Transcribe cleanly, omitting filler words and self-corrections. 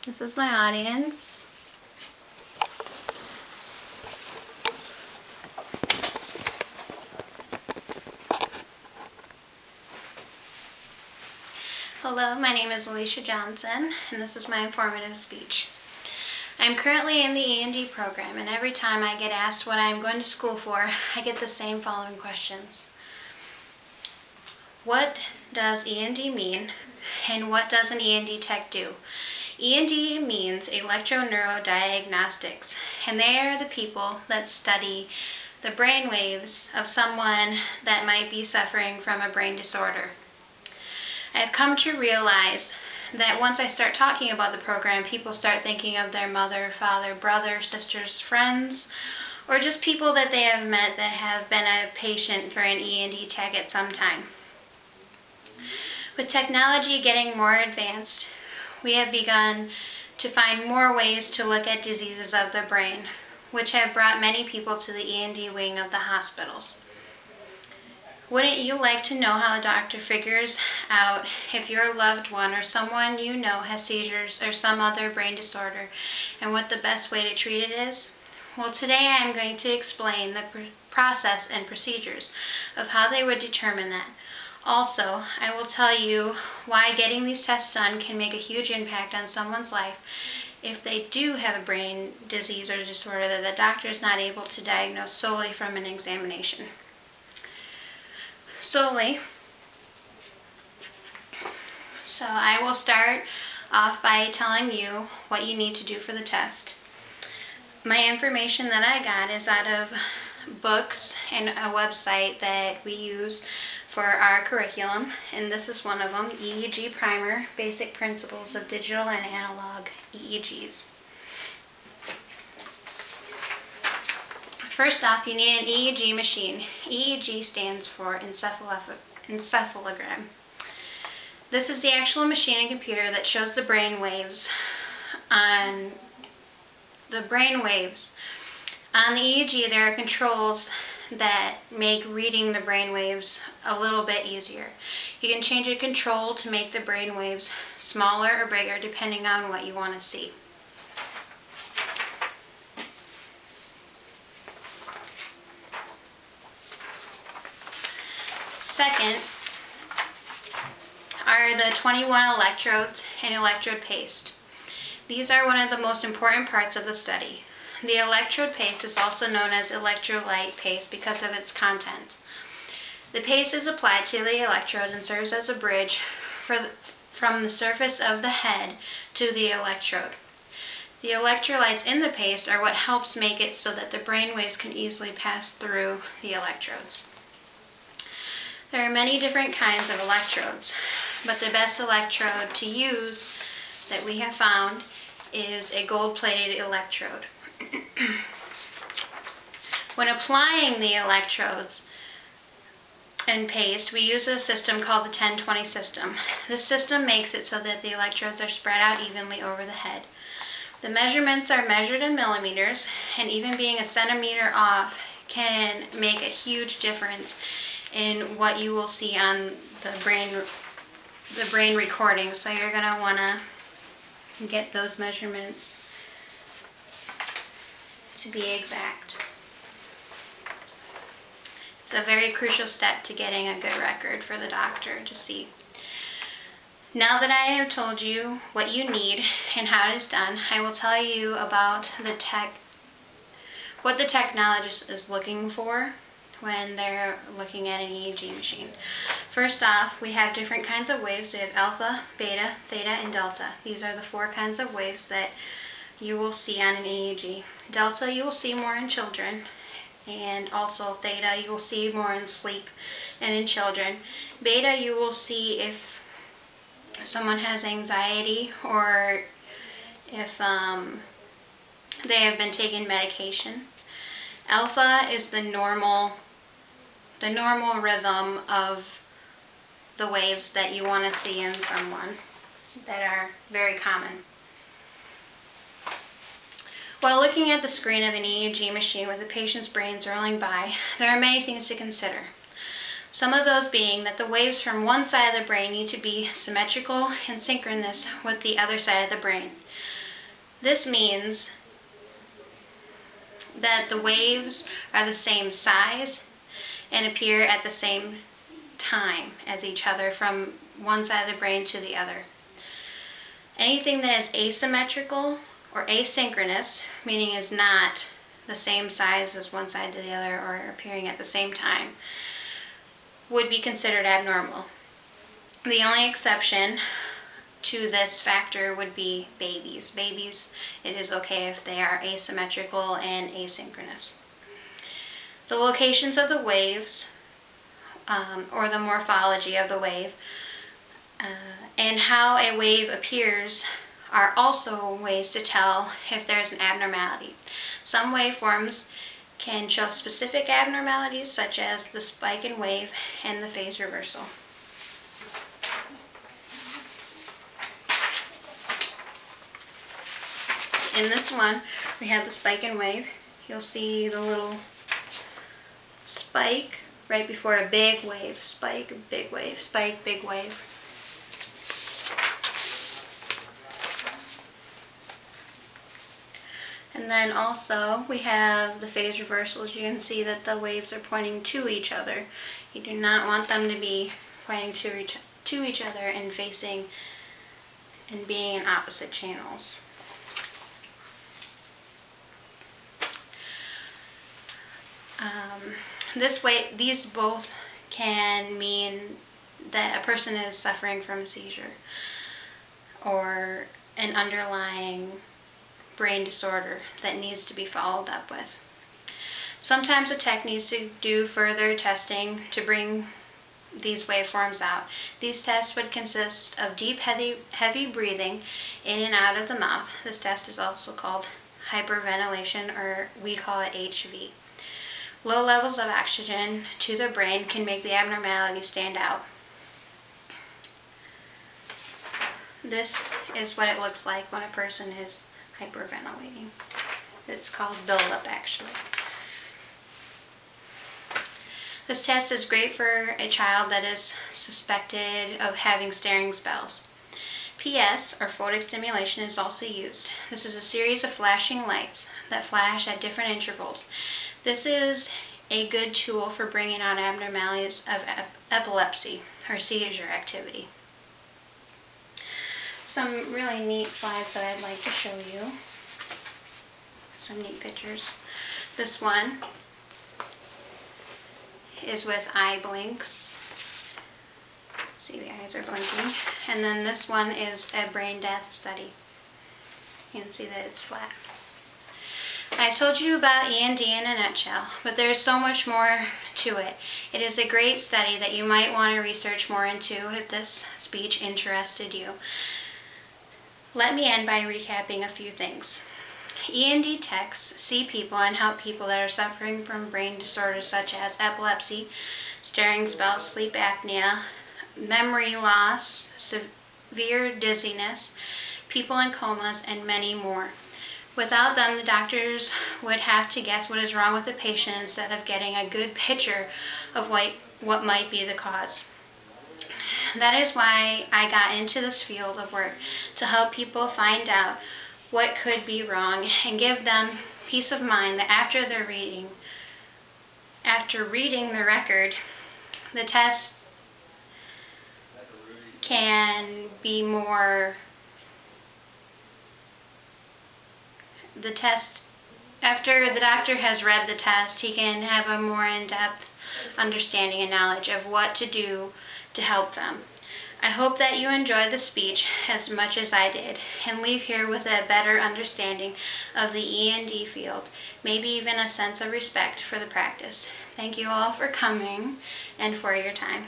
This is my audience. Hello, my name is Alicia Johnson, and this is my informative speech. I'm currently in the E&D program, and every time I get asked what I'm going to school for, I get the same following questions. What does E&D mean, and what does an E&D tech do? E&D means electroneurodiagnostics, and they are the people that study the brain waves of someone that might be suffering from a brain disorder. I've come to realize that once I start talking about the program, people start thinking of their mother, father, brother, sisters, friends, or just people that they have met that have been a patient for an E&D tech at some time. With technology getting more advanced, we have begun to find more ways to look at diseases of the brain, which have brought many people to the E&D wing of the hospitals. Wouldn't you like to know how the doctor figures out if your loved one or someone you know has seizures or some other brain disorder, and what the best way to treat it is? Well, today I am going to explain the process and procedures of how they would determine that. Also, I will tell you why getting these tests done can make a huge impact on someone's life if they do have a brain disease or disorder that the doctor is not able to diagnose solely from an examination. So I will start off by telling you what you need to do for the test. My information that I got is out of books and a website that we use for our curriculum, and this is one of them, EEG Primer, Basic Principles of Digital and Analog EEGs. First off, you need an EEG machine. EEG stands for encephalogram. This is the actual machine and computer that shows the brain waves on the EEG. There are controls that make reading the brain waves a little bit easier. You can change a control to make the brain waves smaller or bigger depending on what you want to see. Second are the 21 electrodes and electrode paste. These are one of the most important parts of the study. The electrode paste is also known as electrolyte paste because of its content. The paste is applied to the electrode and serves as a bridge from the surface of the head to the electrode. The electrolytes in the paste are what helps make it so that the brain waves can easily pass through the electrodes. There are many different kinds of electrodes, but the best electrode to use that we have found is a gold-plated electrode. When applying the electrodes and paste, we use a system called the 10-20 system. This system makes it so that the electrodes are spread out evenly over the head. The measurements are measured in millimeters, and even being a centimeter off can make a huge difference in what you will see on the brain recording. So you're going to want to get those measurements to be exact. It's a very crucial step to getting a good record for the doctor to see. Now that I have told you what you need and how it is done, I will tell you about what the technologist is looking for when they're looking at an EEG machine. First off, we have different kinds of waves. We have alpha, beta, theta, and delta. These are the 4 kinds of waves that you will see on an EEG. Delta you will see more in children, and also theta you will see more in sleep and in children. Beta you will see if someone has anxiety or if they have been taking medication. Alpha is the normal rhythm of the waves that you want to see in someone that are very common. While looking at the screen of an EEG machine with the patient's brains rolling by, there are many things to consider. Some of those being that the waves from one side of the brain need to be symmetrical and synchronous with the other side of the brain. This means that the waves are the same size and appear at the same time as each other from one side of the brain to the other. Anything that is asymmetrical or asynchronous, meaning is not the same size as one side to the other or appearing at the same time, would be considered abnormal. The only exception to this factor would be babies. Babies, it is okay if they are asymmetrical and asynchronous. The locations of the waves, or the morphology of the wave, and how a wave appears are also ways to tell if there's an abnormality. Some waveforms can show specific abnormalities, such as the spike in wave and the phase reversal. In this one, we have the spike in wave. You'll see the little spike right before a big wave. Spike, big wave, spike, big wave. And then also we have the phase reversals. You can see that the waves are pointing to each other. You do not want them to be pointing to each other and facing and being in opposite channels. This way, these both can mean that a person is suffering from a seizure or an underlying brain disorder that needs to be followed up with. Sometimes a tech needs to do further testing to bring these waveforms out. These tests would consist of deep, heavy breathing in and out of the mouth. This test is also called hyperventilation, or we call it HV. Low levels of oxygen to the brain can make the abnormality stand out. This is what it looks like when a person is hyperventilating. It's called buildup, actually. This test is great for a child that is suspected of having staring spells. PS, or photic stimulation, is also used. This is a series of flashing lights that flash at different intervals. This is a good tool for bringing out abnormalities of epilepsy or seizure activity. Some really neat slides that I'd like to show you. Some neat pictures. This one is with eye blinks. See, the eyes are blinking. And then this one is a brain death study. You can see that it's flat. I've told you about END in a nutshell, but there's so much more to it. It is a great study that you might want to research more into if this speech interested you. Let me end by recapping a few things. END techs see people and help people that are suffering from brain disorders such as epilepsy, staring spells, sleep apnea, memory loss, severe dizziness, people in comas, and many more. Without them, the doctors would have to guess what is wrong with the patient instead of getting a good picture of what might be the cause. That is why I got into this field of work, to help people find out what could be wrong and give them peace of mind that after reading the record, the test can be more, after the doctor has read the test, he can have a more in-depth understanding and knowledge of what to do to help them. I hope that you enjoyed the speech as much as I did and leave here with a better understanding of the END field, maybe even a sense of respect for the practice. Thank you all for coming and for your time.